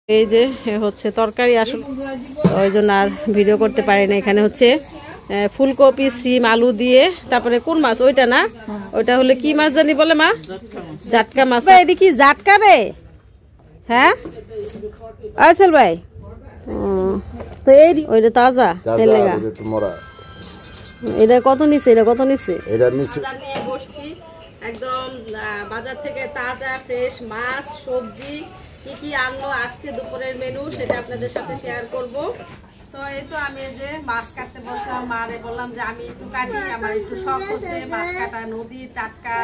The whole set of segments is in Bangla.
এই যে হচ্ছে তরকারি আসলে ওই জন্য আর ভিডিও করতে পারি না। এখানে হচ্ছে ফুলকপি, সিম, আলু দিয়ে, তারপরে কোন মাছ ওইটা না, ওইটা হলে কি মাছ জানি বলে মা, জাটকা মাছ। এটা কি জাটকা রে? হ্যাঁ আচ্ছা ভাই, তো এই ওইটা তাজা এটা কত নিচ্ছে? এটা কত নিচ্ছে? এটা নিচ্ছে বসছি একদম বাজার থেকে তাজা ফ্রেশ মাছ, সবজি কি কি আনলো আজকে দুপুরের মেনু সেটা আপনাদের সাথে শেয়ার করব। তো এই তো আমি যে মাছ কাটতে বসলাম, মারে বললাম যে আমি একটু কাটি, আমার একটু শখ হচ্ছে মাছ কাটা, নদী টাটকা।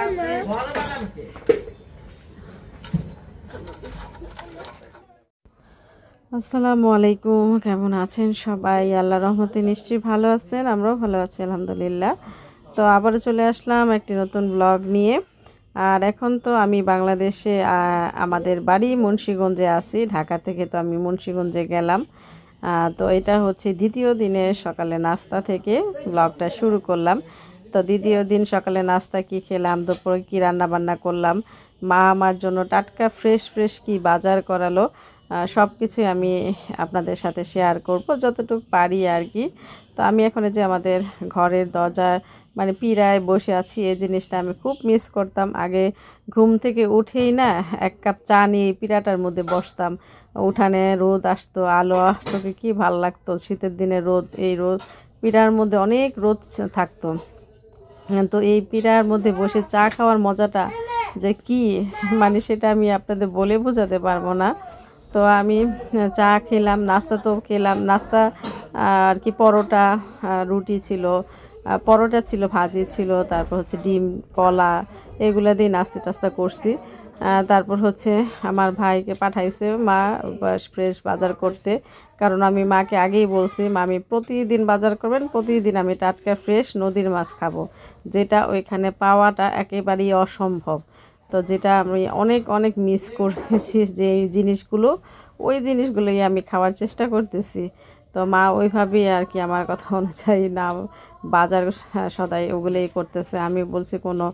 আসসালামু আলাইকুম, কেমন আছেন সবাই? আল্লাহর রহমতে নিশ্চয়ই ভালো আছেন, আমরাও ভালো আছি আলহামদুলিল্লাহ। তো আবারও চলে আসলাম একটি নতুন ব্লগ নিয়ে। আর এখন তো আমি বাংলাদেশে, আমাদের বাড়ি মুন্সিগঞ্জে আছি। ঢাকা থেকে তো আমি মুন্সিগঞ্জে গেলাম। তো এটা হচ্ছে দ্বিতীয় দিনে সকালে নাস্তা থেকে ব্লগটা শুরু করলাম। তো দ্বিতীয় দিন সকালে নাস্তা কি খেলাম, দুপুরে কী রান্নাবান্না করলাম, মা আমার জন্য টাটকা ফ্রেশ ফ্রেশ কি বাজার করালো, সব কিছুই আমি আপনাদের সাথে শেয়ার করব যতটুকু পারি আর কি। তো আমি এখন যে আমাদের ঘরের দরজা মানে পিড়ায় বসে আছি, এই জিনিসটা আমি খুব মিস করতাম। আগে ঘুম থেকে উঠেই না এক কাপ চা নিয়ে পিড়াটার মধ্যে বসতাম, উঠানে রোদ আসতো, আলো আসতো, কি ভালো লাগতো। শীতের দিনে রোদ, এই রোদ পিড়ার মধ্যে অনেক রোদ থাকতো। তো এই পিড়ার মধ্যে বসে চা খাওয়ার মজাটা যে কি, মানে সেটা আমি আপনাদের বলে বোঝাতে পারবো না। তো আমি চা খেলাম, নাস্তা তো খেলাম, নাস্তা আর কি পরোটা, রুটি ছিল, পরোটা ছিল, ভাজি ছিল, তারপর হচ্ছে ডিম, কলা, এগুলো দিয়ে নাস্তা টাস্তা করছি। তারপর হচ্ছে আমার ভাইকে পাঠাইছে মা ফ্রেশ বাজার করতে, কারণ আমি মাকে আগেই বলছি মা আমি প্রতিদিন বাজার করবেন, প্রতিদিন আমি টাটকা ফ্রেশ নদীর মাছ খাবো, যেটা ওইখানে পাওয়াটা একেবারেই অসম্ভব। তো যেটা আমি অনেক অনেক মিস করেছি, যে এই জিনিসগুলো, ওই জিনিসগুলোই আমি খাওয়ার চেষ্টা করতেছি। তো মা ওইভাবেই আর কি আমার কথা অনুযায়ী না বাজার সদাই ওগুলোই করতেছে। আমি বলছি কোনো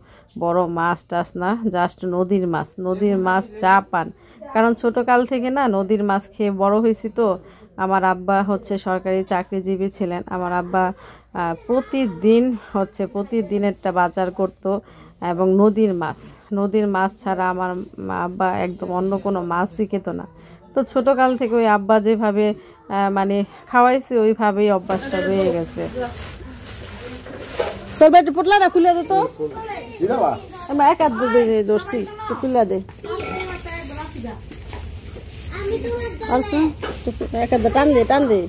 বড় মাছ টাছ না, জাস্ট নদীর মাছ, নদীর মাছ চা পান। কারণ ছোটোকাল থেকে না নদীর মাছ খেয়ে বড় হয়েছি। তো আমার আব্বা হচ্ছে সরকারি চাকরিজীবী ছিলেন। আমার আব্বা প্রতিদিন হচ্ছে প্রতিদিনেরটা বাজার করতো, এবং নদীর মাছ ছাড়া আমার আব্বা একদম অন্য কোনো মাছই খেত না। তো ছোটোকাল থেকে ওই আব্বা যেভাবে মানে খাওয়াইছে ওইভাবেই অভ্যাসটা রয়ে গেছে। সব একটু পোটলাটা খুলে দে তো, এক হাত দিয়ে ধরছি, খুলে দে, এক হাত টান দে, টান দে।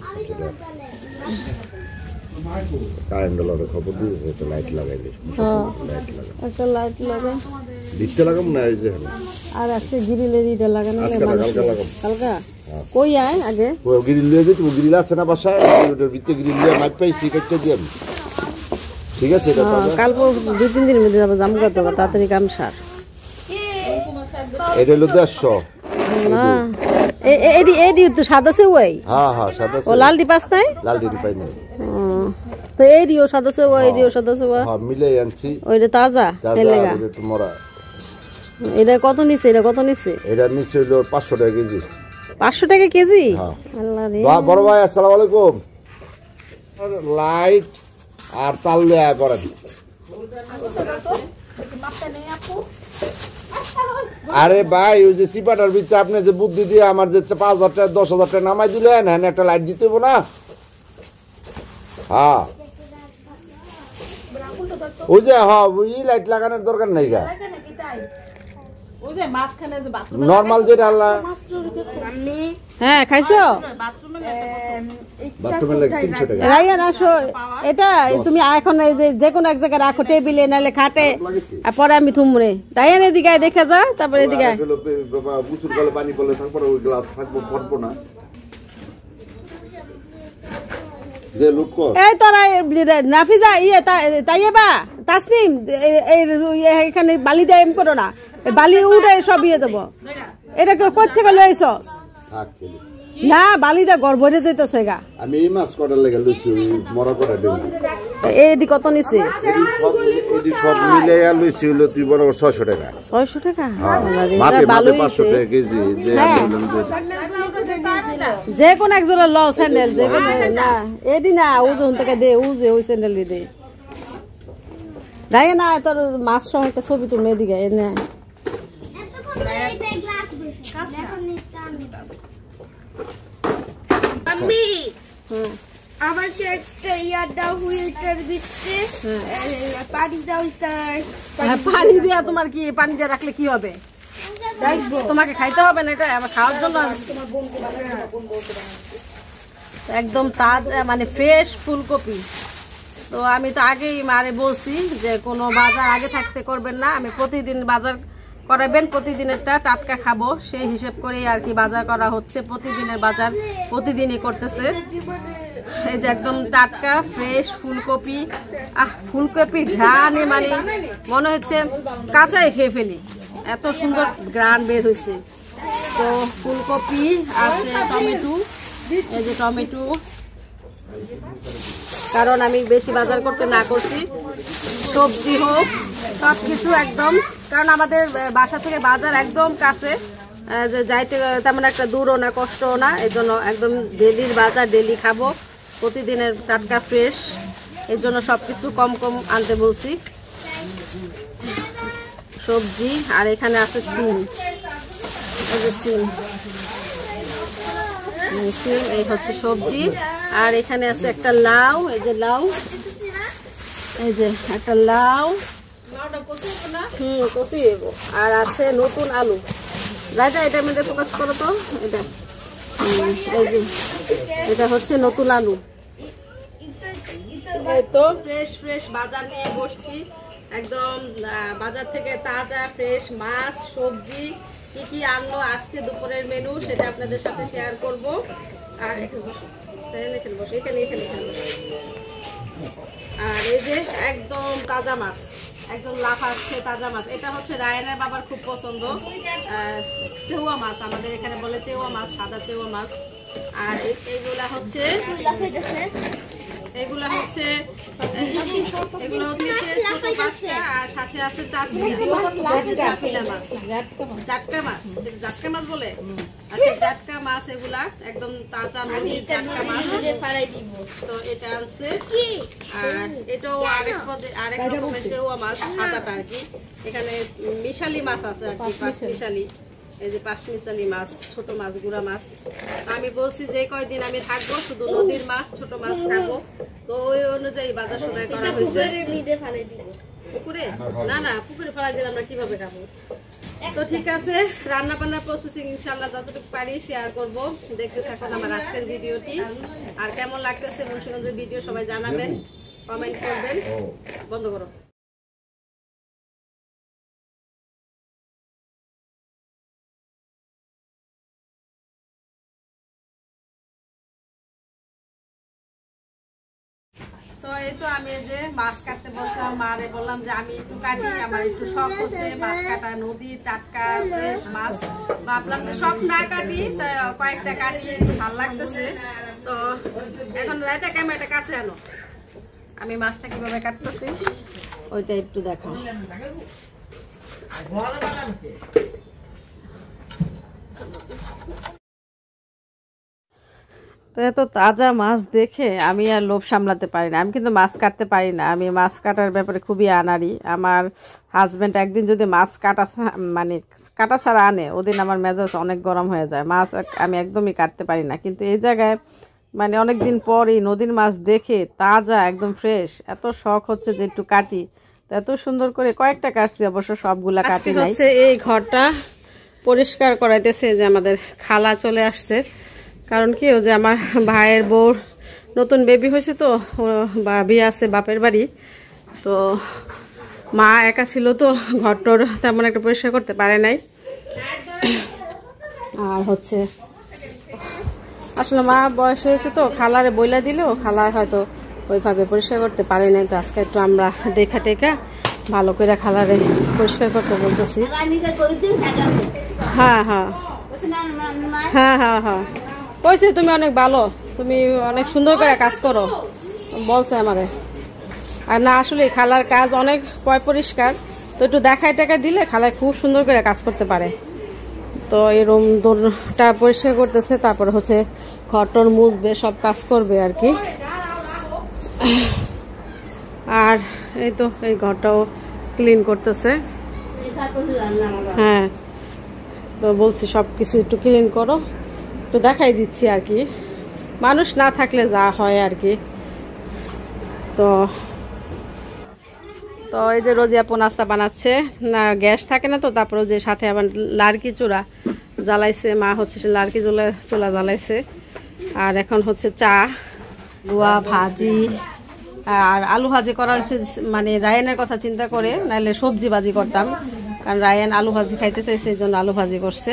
খবর দিয়েছে একটা লাইট লাগাই, একটা লাইট লাগা দিতে লাগাম না, এই যে আর একটা গ্রিলের ইটা লাগানো কালকা কই আয় আগে গ্রিল লিয়ে দিই। তুমি গ্রিল আছে না বাসায়? ওটার ভিতরে গ্রিল লিয়ে মাইক পাইছি, কেটে দিয়ে আমি, ঠিক আছে? কাল 2-3 দিনের মধ্যে যাবো, জাম করতে হবে তাড়াতাড়ি কাম সার। এটা হলো 150। এডি তো সাদা সে ওই, হ্যাঁ হ্যাঁ সাদা ও লাল ডিপাস নাই, লাল ডিপি পাই নাই। তো এডিও সাদা সে ওই, এডিও সাদা সে ওই, হ্যাঁ মিলে আনছি। ওইটা তাজা তেলেগা। একটু মরা। এটা কত নিছে? এটা কত নিছে? এটা নিচে হলো 500 টাকা কেজি। 500 টাকা কেজি? আল্লাহ রে। বড় ভাই আসসালামু আলাইকুম। লাইট আর তাল লয়ে পড়েন। আরে ভাই ওই যে সিপাটার ভিতরে আপনি যে বুদ্ধি দিয়ে আমার যে 5,000 টাকা 10,000 টাকা নামাই দিলেন, হ্যাঁ একটা লাইট দিতে হবো না? হ্যাঁ ওই যে হ্যাঁ ওই লাইট লাগানোর দরকার নাই গা, নর্মাল যেটা আল্লাহ। হ্যাঁ খাইছো? বাথরুমে লাগে 300 টাকা। রাইয়ান আসো, এটা তুমি এখন যে কোনো এক জায়গায় রাখো, টেবিলে নালে খাটে, আর পরে আমি থুমরে। রাইয়ান এদিকে দেখে যা, তারপরে এদিকে বুসুর গলে পানি পড়লে তারপরে ওই গ্লাস থাকবো, পড়বো না। এই তোরা নাফিজা ইয়ে তাইয়েবা তাসনিম এখানে বালি দেয় এম করো না, বালি উঠে সব ইয়ে দেবো। এটা কোথা থেকে লইছ? না বালিটা গড় ভরে যেতেছে গা। আমি এই মাছ কটার লেগে লইছি, মরা করে দেব। এডি কত নিছে? এডি সব মিলে লইছি হলো তুই বড় 600 টাকা। 600 টাকা? মাপে 500 টাকা কেজি। যে যে কোন একজোড়া ল স্যান্ডেল যে কোনো না এডি না ওজন থেকে দে উজে ওই স্যান্ডেল দে রায় না তোর মাছ সহ একটা ছবি তুলবে এদিকে এনে আমি আমাকে একটা ইয়ার দাও হুইলটার দিচ্ছে পানি দাও পানি দিয়া তোমার কি পানি দিয়ে রাখলে কি হবে তোমাকে খাইতে হবে না এটা আমার খাওয়ার জন্য একদম তাজা মানে ফ্রেশ ফুলকপি তো আমি তো আগেই মারে বলছি যে কোনো বাজার আগে থাকতে করবেন না আমি প্রতিদিন বাজার করাবেন প্রতিদিনেরটা টাটকা খাবো সেই হিসেব করেই আর কি বাজার করা হচ্ছে প্রতিদিনের বাজার প্রতিদিনই করতেছে এই যে একদম টাটকা ফ্রেশ ফুলকপি ফুলকপি ঘ্রাণে মানে মনে হচ্ছে কাঁচাই খেয়ে ফেলি এত সুন্দর ঘ্রাণ বের হয়েছে তো ফুলকপি আছে টমেটো এই যে টমেটো কারণ আমি বেশি বাজার করতে না করছি সবজি হোক সবকিছু একদম কারণ আমাদের বাসা থেকে বাজার একদম কাছে যে যাইতে তেমন একটা দূরও না কষ্টও না এই জন্য একদম ডেলির বাজার ডেলি খাবো প্রতিদিনের টাটকা ফ্রেশ এর জন্য সবকিছু কম কম আনতে বলছি সবজি আর এখানে আছে সিম এই যে সিম এই হচ্ছে সবজি আর এখানে আছে একটা লাউ এই যে লাউ এই যে একটা লাউ কচি আর আছে নতুন আলু রাজা এটার মধ্যে ফোকাস করো তো এটা এই যে এটা হচ্ছে নতুন আলু এই তো ফ্রেশ ফ্রেশ বাজার নিয়ে বসছি একদম বাজার থেকে তাজা ফ্রেশ মাছ সবজি কি কি আনলো আজকে দুপুরের মেনু সেটা আপনাদের সাথে শেয়ার করব আর এখানে বসো এখানে বসো এখানে আর এই যে একদম তাজা মাছ একদম লাফাচ্ছে তাজা মাছ এটা হচ্ছে রায়নের বাবার খুব পছন্দ চেউয়া মাছ আমাদের এখানে বলে চেউয়া মাছ সাদা চেউয়া মাছ আর এইগুলা হচ্ছে এগুলো হচ্ছে ছোট বাচ্চা আর সাথে আছে চাপিলা মাছ জাটকা মাছ জাটকা মাছ বলে আচ্ছা জাটকা মাছ এগুলা একদম তাজা নদীর জাটকা মাছ তো এটা আছে আর এটাও আরেক রকমের চেউয়া মাছ সাদাটা আর কি এখানে মিশালি মাছ আছে আর কি মিশালি এই যে পাঁচমিশালি মাছ ছোট মাছ গুড়া মাছ আমি বলছি যে কয়দিন আমি থাকবো শুধু নদীর মাছ ছোট মাছ খাবো তো ওই অনুযায়ী বাজার সদাই করা হয়েছে পুকুরে না পুকুরে ফেলাই দিলে আমরা কিভাবে খাবো তো ঠিক আছে রান্না বান্নার প্রসেসিং ইনশাআল্লাহ যতটুকু পারি শেয়ার করব দেখতে থাকুন আমার আজকের ভিডিওটি আর কেমন লাগতেছে মুন্সিগঞ্জের ভিডিও সবাই জানাবেন কমেন্ট করবেন বন্ধ করো তো এই তো আমি যে মাছ কাটতে বসলাম মারে বললাম যে আমি একটু কাটি আমার একটু শখ হচ্ছে মাছ কাটা নদী টাটকা ফ্রেশ মাছ ভাবলাম যে সব না কাটি তাই কয়েকটা কাটি ভালো লাগতেছে তো এখন রাইতে ক্যামেরাটা কাছে আনো আমি মাছটা কিভাবে কাটতেছি ওইটা একটু দেখাও তো এত তাজা মাছ দেখে আমি আর লোভ সামলাতে পারি না আমি কিন্তু মাছ কাটতে পারি না আমি মাছ কাটার ব্যাপারে খুবই আনাড়ি আমার হাজব্যান্ড একদিন যদি মাছ কাটা মানে কাটা ছাড়া আনে ওদিন আমার মেজাজ অনেক গরম হয়ে যায় মাছ আমি একদমই কাটতে পারি না কিন্তু এই জায়গায় মানে অনেক দিন পরই নদীর মাছ দেখে তাজা একদম ফ্রেশ এত শখ হচ্ছে যে একটু কাটি তো এত সুন্দর করে কয়েকটা কাটছি অবশ্য সবগুলা কাটি নাই এই ঘরটা পরিষ্কার করাইতেছে যে আমাদের খালা চলে আসছে কারণ কি যে আমার ভাইয়ের বউর নতুন বেবি হয়েছে তো ভাবি আছে বাপের বাড়ি তো মা একা ছিল তো ঘরটর তেমন একটা পরিষ্কার করতে পারে নাই আর হচ্ছে আসলে মা বয়স হয়েছে তো খালারে বইলা দিল খালা হয়তো ওইভাবে পরিষ্কার করতে পারে নাই তো আজকে একটু আমরা দেখা টেকা ভালো করে খালারে পরিষ্কার করতে বলতেছি হ্যাঁ হ্যাঁ হ্যাঁ হ্যাঁ হ্যাঁ কইছে তুমি অনেক ভালো তুমি অনেক সুন্দর করে কাজ করো বলছে আমারে আর না আসলে খালার কাজ অনেক পরিষ্কার তো একটু দেখায় টাকা দিলে খালায় খুব সুন্দর করে কাজ করতে পারে তো এই রুমটা পরিষ্কার করতেছে, তারপরে হচ্ছে ঘরটর মুছবে, সব কাজ করবে আর কি। আর এই তো এই ঘরটাও ক্লিন করতেছে। হ্যাঁ, তো বলছি সব কিছু একটু ক্লিন করো, একটু দেখাই দিচ্ছি আর কি, মানুষ না থাকলে যা হয় আর কি। তো তো এই যে রোজি আপু নাস্তা বানাচ্ছে, না গ্যাস থাকে না তো, তারপরে যে সাথে আবার লাড়কি চূড়া জ্বালাইছে, মা হচ্ছে সে লাড়কি চুলা জ্বালাইছে। আর এখন হচ্ছে চা, গুয়া ভাজি আর আলু ভাজি করা হয়েছে, মানে রায়ানের কথা চিন্তা করে, নাহলে সবজি ভাজি করতাম, কারণ রায়ান আলু ভাজি খাইতে চাইছে, এই জন্য আলু ভাজি করছে।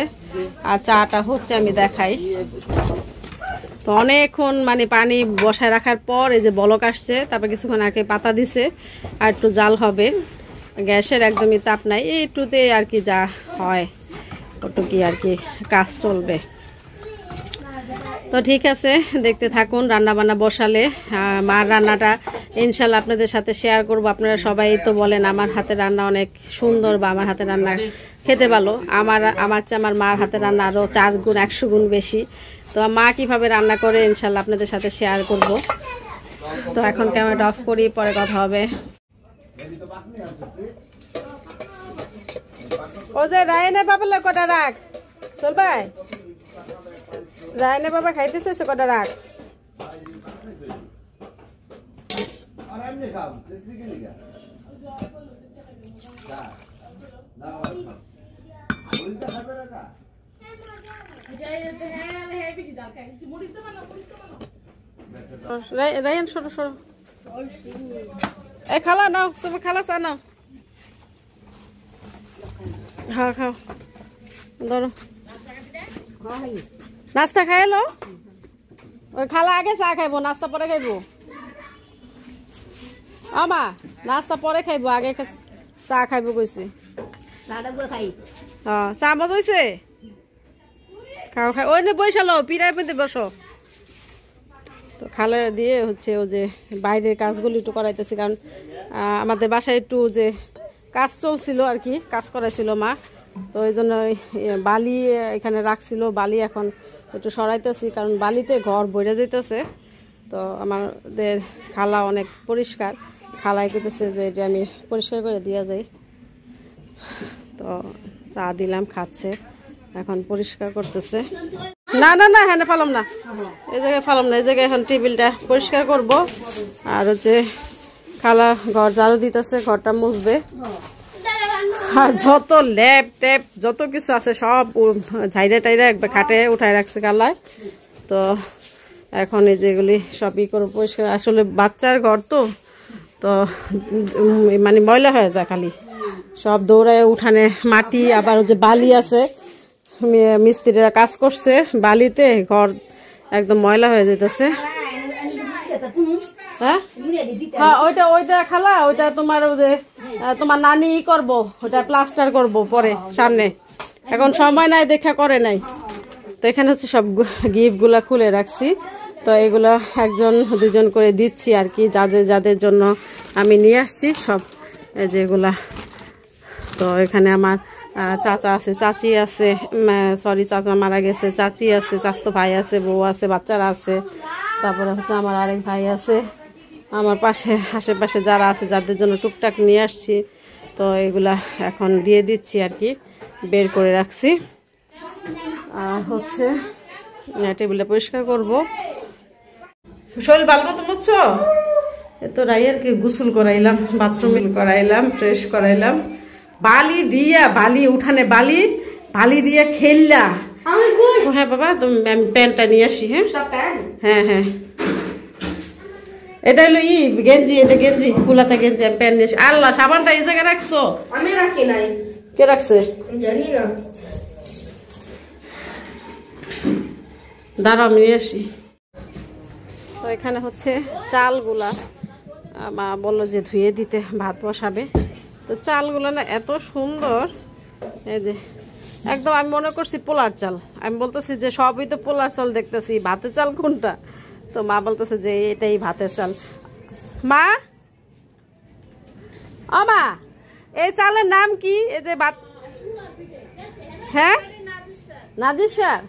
আর চাটা হচ্ছে আমি দেখাই। তো অনেকক্ষণ মানে পানি বসায় রাখার পর এই যে বলক আসছে, তারপর কিছুক্ষণ আগে পাতা দিছে, আর একটু জাল হবে। গ্যাসের একদমই তাপ নাই, একটুতে আর কি যা হয় ওটু কি আর কি কাজ চলবে। তো ঠিক আছে, দেখতে থাকুন। রান্না বান্না বসালে মার রান্নাটা ইনশাল্লাহ আপনাদের সাথে শেয়ার করব। আপনারা সবাই তো বলেন আমার হাতের রান্না অনেক সুন্দর, বা আমার হাতের রান্না খেতে ভালো। আমার চেয়ে আমার মার হাতের রান্না আরও 4 গুণ 100 গুণ বেশি। তো মা কিভাবে রান্না করে ইনশাল্লাহ আপনাদের সাথে শেয়ার করব। তো এখন ক্যামেরাটা অফ করি, পরে কথা হবে। ও যে রায়নের বাবার লোক কটা রাখ চলবে, রায়নের বাবা খাইতে চাইছে কটা রাখ। রায়ন সরো সরো, এই খালা নাও, তুমি খালা চা নাও, খাও খাও, ধরো নাস্তা খাই এলো। ওই খালা আগে চা খাইবো, নাস্তা পরে খাইবো। আমা নাস্তা পরে খাইবো, আগে চা খাইবো কইছে। চা মত হয়েছে, খাও খাই, ওই বৈশালো পিড়াই পেতে বসো। তো খালা দিয়ে হচ্ছে ও যে বাইরের কাজগুলো একটু করাইতেছি, কারণ আমাদের বাসায় একটু যে কাজ চলছিল আর কি, কাজ করাইছিল মা। তো ওই জন্য বালি এখানে রাখছিল, বালি এখন একটু সরাইতেছি, কারণ বালিতে ঘর বইরে যেতেছে। তো আমাদের খালা অনেক পরিষ্কার, খালাই করতেছে যে এটা আমি পরিষ্কার করে দিয়ে যাই। তো চা দিলাম, খাচ্ছে, এখন পরিষ্কার করতেছে। না না না, হ্যাঁ ফালাম না, এই জায়গায় ফালাম না, এই জায়গায় এখন টেবিলটা পরিষ্কার করব। আর হচ্ছে খালা ঘর ঝাড়ু দিতেছে, ঘরটা মুছবে। আর যত ল্যাপ ট্যাপ যত কিছু আছে সব ঝাইরা টাইরা একবার খাটে উঠায় রাখছে কালায়। তো এখন এই যেগুলি সবই করে পরিষ্কার, আসলে বাচ্চার ঘর তো তো মানে ময়লা হয়ে যায়, খালি সব দৌড়ায় উঠানে মাটি, আবার যে বালি আছে, মিস্ত্রিরা কাজ করছে বালিতে, ঘর একদম ময়লা হয়ে যেতেছে। হ্যাঁ হ্যাঁ, ওইটা ওইটা খালা, ওইটা তোমার ওই যে তোমার নানি করবো, ওইটা প্লাস্টার করব পরে সামনে, এখন সময় নাই দেখা করে নাই। তো এখানে হচ্ছে সব গিফটগুলা খুলে রাখছি। তো এগুলো 1-2 করে দিচ্ছি আর কি, যাদের যাদের জন্য আমি নিয়ে আসছি সব যেগুলা। তো এখানে আমার চাচা আছে, চাচি আছে, সরি চাচা মারা গেছে, চাচি আছে, চাচতো ভাই আছে, বউ আছে, বাচ্চারা আছে, তারপরে হচ্ছে আমার আরেক ভাই আছে, আমার পাশে আশেপাশে যারা আছে যাদের জন্য টুকটাক নিয়ে আসছি। তো এগুলা এখন দিয়ে দিচ্ছি আর কি, বের করে রাখছি। আর হচ্ছে টেবিলটা পরিষ্কার করব। শরীর ভালো তো মুছছো? এত রাইয়ারকে গোসল করাইলাম, বাথরুমে করাইলাম, ফ্রেশ করাইলাম, বালি দিয়া, বালি উঠানে বালি বালি দিয়া খেললা। হ্যাঁ বাবা, তুমি আমি প্যান্টটা নিয়ে আসি। হ্যাঁ হ্যাঁ হ্যাঁ, এটা হলো গেঞ্জি, এটা গেঞ্জি ফুলাতা গেঞ্জি, আমি প্যান্ট নিয়ে আসি। আল্লাহ, সাবানটা এই জায়গায় রাখছো? আমি রাখি নাই। কে রাখছে জানি না, দাঁড়াও আমি নিয়ে আসি। তো এখানে হচ্ছে চালগুলা মা বললো যে ধুয়ে দিতে, ভাত বসাবে। তো চালগুলো না এত সুন্দর, এই যে একদম আমি মনে করছি পোলার চাল, আমি বলতেছি যে সবই তো পোলার চাল দেখতেছি, ভাতের চাল কোনটা? তো মা বলতেছে যে এটাই ভাতের চাল। মা, ও মা, এই চালের নাম কি? এই যে ভাত, হ্যাঁ নাজির শাক,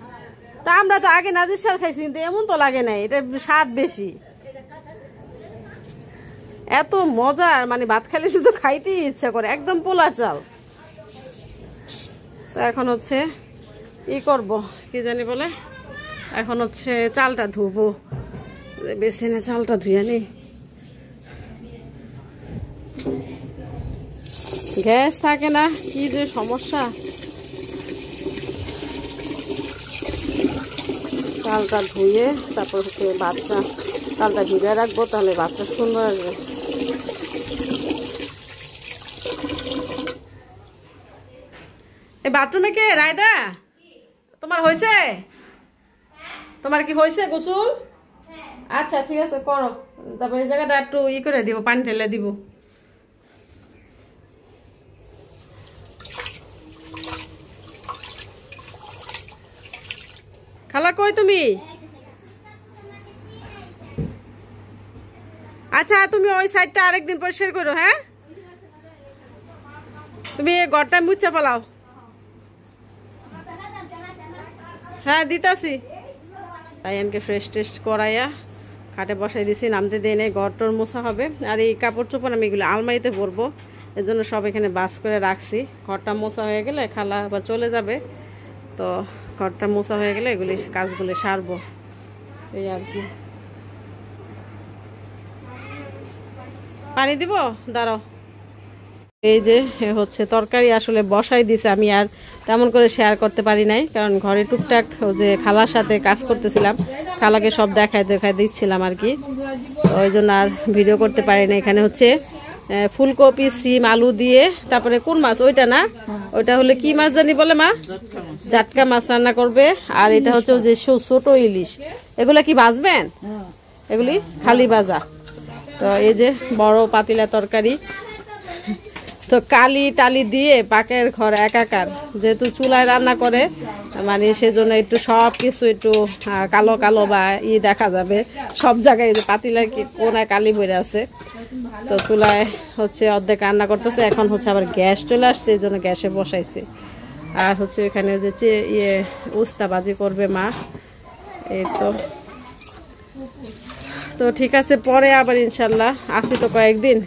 তা আমরা তো আগে নাজির শাক খাইছি, কিন্তু এমন তো লাগে নাই, এটা স্বাদ বেশি। এত মজার, মানে ভাত খাইলে শুধু খাইতেই ইচ্ছা করে, একদম পোলার চাল। তো এখন হচ্ছে ই করব, কি জানি বলে, এখন হচ্ছে চালটা ধুবো, বেসিনে চালটা ধুয়ে নি। গ্যাস থাকে না, কি যে সমস্যা। চালটা ধুয়ে তারপর হচ্ছে ভাতটা, চালটা ভিজে রাখবো, তাহলে ভাতটা সুন্দর আসবে। এই বাথরুমে কে রায়দা, তোমার হয়েছে? তোমার কি হয়েছে গোসল? আচ্ছা ঠিক আছে করো, তারপর এই জায়গাটা একটু ই করে দিব, পানি ঢেলে দিব। খালা কই তুমি? আচ্ছা তুমি ওই সাইডটা আরেকদিন পরিষ্কার করো। হ্যাঁ, তুমি এই ঘরটা মুচ্ছা ফেলাও। হ্যাঁ দিতাছি। রায়ানকে ফ্রেশ টেস্ট করাইয়া খাটে বসাই দিছি, নামতে দিয়ে নেই, ঘরটর মোছা হবে। আর এই কাপড় চোপড় আমি এগুলো আলমারিতে ভরবো, এর জন্য সব এখানে বাস করে রাখছি। ঘরটা মোছা হয়ে গেলে খালা আবার চলে যাবে, তো ঘরটা মোছা হয়ে গেলে এগুলি কাজগুলো সারবো, এই আর কি। পানি দিব, দাঁড়াও। এই যে হচ্ছে তরকারি আসলে বসাই দিছে, আমি আর তেমন করে শেয়ার করতে পারি নাই, কারণ ঘরে টুকটাক যে খালার সাথে কাজ করতেছিলাম, খালাকে সব দেখাই দিচ্ছিলাম আর কি, ওই জন্য আর ভিডিও করতে পারি না। এখানে হচ্ছে ফুলকপি, সিম, আলু দিয়ে, তারপরে কোন মাছ ওইটা না, ওইটা হলে কি মাছ জানি বলে মা, জাটকা মাছ রান্না করবে। আর এটা হচ্ছে যে ছোট ইলিশ, এগুলা কি ভাজবেন? এগুলি খালি ভাজা। তো এই যে বড় পাতিলা তরকারি, তো কালি টালি দিয়ে পাকের ঘর একাকার, যেহেতু চুলায় রান্না করে, মানে সেজন্য একটু সব কিছু একটু কালো কালো বা দেখা যাবে সব জায়গায়, যে পাতিলার কি কোনায় কালি ভরে আছে। তো চুলায় হচ্ছে অর্ধেক রান্না করতেছে, এখন হচ্ছে আবার গ্যাস চলে আসছে, এই জন্য গ্যাসে বসাইছে। আর হচ্ছে এখানে যে উস্তা ভাজি করবে মা, এই তো। তো ঠিক আছে, পরে আবার ইনশাল্লাহ আসি তো কয়েকদিন,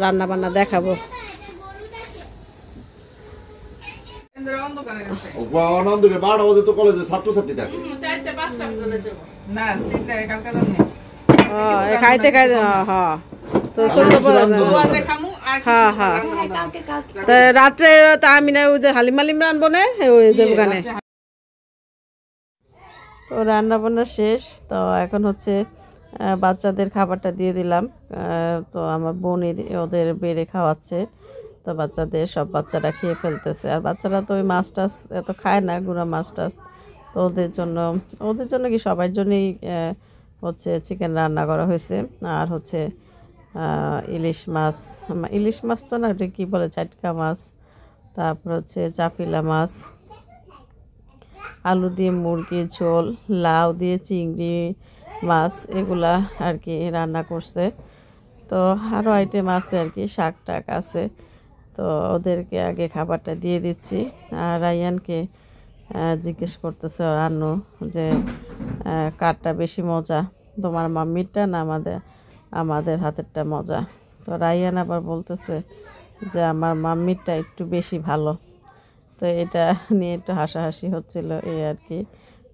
রান্না বান্না দেখাবো। অনন্দকে 12 বাজে তো কলেজে ছাত্রছাত্রী থাকে। খাইতে খাইতে হ্যাঁ, তো হ্যাঁ হ্যাঁ, রাত্রে তা আমি না ওই যে হালিম মালিম রানবো না, ওই যে ওখানে। তো রান্না বান্না শেষ, তো এখন হচ্ছে বাচ্চাদের খাবারটা দিয়ে দিলাম। তো আমার বোন ওদের বেড়ে খাওয়াচ্ছে, তো বাচ্চাদের সব বাচ্চারা খেয়ে ফেলতেছে। আর বাচ্চারা তো ওই মাছ টাছ এত খায় না, গুঁড়া মাছ টাছ, তো ওদের জন্য কি সবার জন্যই হচ্ছে চিকেন রান্না করা হয়েছে। আর হচ্ছে ইলিশ মাছ তো না, ওটা কী বলে, চাটকা মাছ, তারপর হচ্ছে চাপিলা মাছ, আলু দিয়ে মুরগির ঝোল, লাউ দিয়ে চিংড়ি মাছ, এগুলা আর কি রান্না করছে। তো আরও আইটেম আছে আর কি, শাক টাক আছে। তো ওদেরকে আগে খাবারটা দিয়ে দিচ্ছি। আর রায়ানকে জিজ্ঞেস করতেছে রান্নু যে কারটা বেশি মজা, তোমার মাম্মিরটা না আমাদের হাতেরটা মজা। তো রায়ান আবার বলতেছে যে আমার মাম্মিরটা একটু বেশি ভালো। তো এটা নিয়ে একটু হাসাহাসি হচ্ছিল, এই আর কি।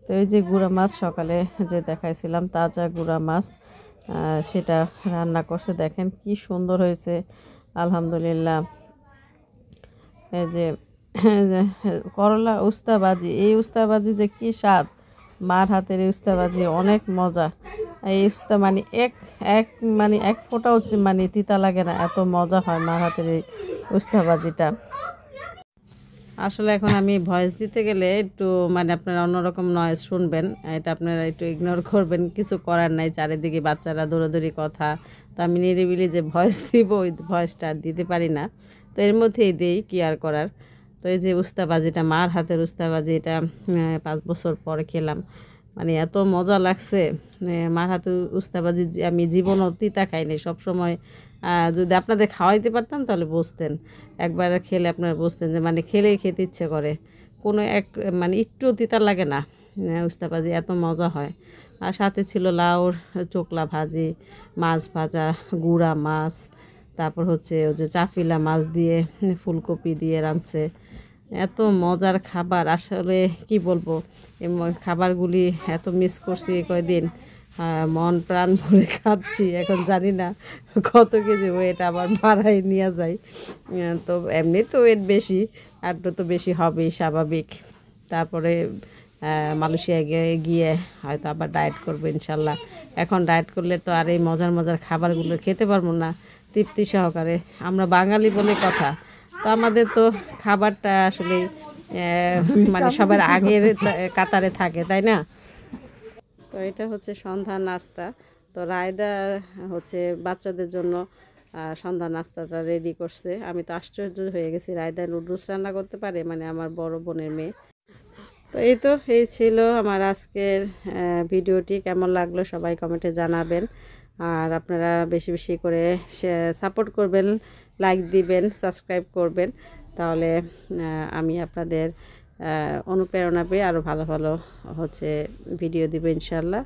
তো এই যে গুঁড়া মাছ সকালে যে দেখাইছিলাম, তাজা গুঁড়া মাছ, সেটা রান্না করছে, দেখেন কি সুন্দর হয়েছে, আলহামদুলিল্লাহ। এই যে করলা উস্তাবাজি, এই উস্তাবাজি যে কি স্বাদ, মার হাতের এই উস্তাবাজি অনেক মজা। এই উস্তা মানে এক ফোঁটা হচ্ছে মানে তিতা লাগে না, এত মজা হয় মার হাতের এই উস্তাবাজিটা। আসলে এখন আমি ভয়েস দিতে গেলে একটু মানে আপনারা অন্যরকম নয়েজ শুনবেন, এটা আপনারা একটু ইগনোর করবেন, কিছু করার নাই, চারিদিকে বাচ্চারা দৌড়াদৌড়ি কথা। তো আমি নিরিবিলি যে ভয়েস দিব, ওই ভয়েসটা আর দিতে পারি না, তো এর মধ্যেই দিই, কি আর করার। তো এই যে উস্তাবাজিটা, মার হাতের উস্তাবাজি, এটা 5 বছর পরে খেলাম, মানে এত মজা লাগছে। মার হাতের উস্তাবাজি আমি জীবনও তিতা খাইনি, সবসময় যদি আপনাদের খাওয়াইতে পারতাম তাহলে বুঝতেন, একবার খেলে আপনারা বুঝতেন যে মানে খেলেই খেতে ইচ্ছে করে। তো কোনো এক মানে একটু তিতা লাগে না, উস্তা ভাজি এত মজা হয়। আর সাথে ছিল লাউর চোকলা ভাজি, মাছ ভাজা, গুঁড়া মাছ, তারপর হচ্ছে ওই যে চাফিলা মাছ দিয়ে ফুলকপি দিয়ে রাঁধছে। এত মজার খাবার, আসলে কি বলবো, এই খাবারগুলি এত মিস করছি এই কয়দিন। মন প্রাণ ভরে খাচ্ছি। এখন জানি না কত কেজি ওয়েট আবার বাড়াই নিয়ে যায়। তো এমনি তো ওয়েট বেশি, আর তো বেশি হবেই স্বাভাবিক। তারপরে মালয়েশিয়া গিয়ে হয়তো আবার ডায়েট করবো ইনশাল্লাহ। এখন ডায়েট করলে তো আর এই মজার মজার খাবারগুলো খেতে পারবো না তৃপ্তি সহকারে। আমরা বাঙালি বলে কথা, তো আমাদের তো খাবারটা আসলে মানে সবার আগের কাতারে থাকে, তাই না? তো এটা হচ্ছে সন্ধ্যা নাস্তা। তো রায়দা হচ্ছে বাচ্চাদের জন্য সন্ধ্যা নাস্তাটা রেডি করছে। আমি তো আশ্চর্য হয়ে গেছি, রায়দা নুডলস রান্না করতে পারে, মানে আমার বড় বোনের মেয়ে। তো এই ছিল আমার আজকের ভিডিওটি। কেমন লাগলো সবাই কমেন্টে জানাবেন। আর আপনারা বেশি বেশি করে সাপোর্ট করবেন, লাইক দিবেন, সাবস্ক্রাইব করবেন, তাহলে আমি আপনাদের অনুপ্রেরণা পেয়ে আরও ভালো ভালো হচ্ছে ভিডিও দিব ইনশাল্লাহ।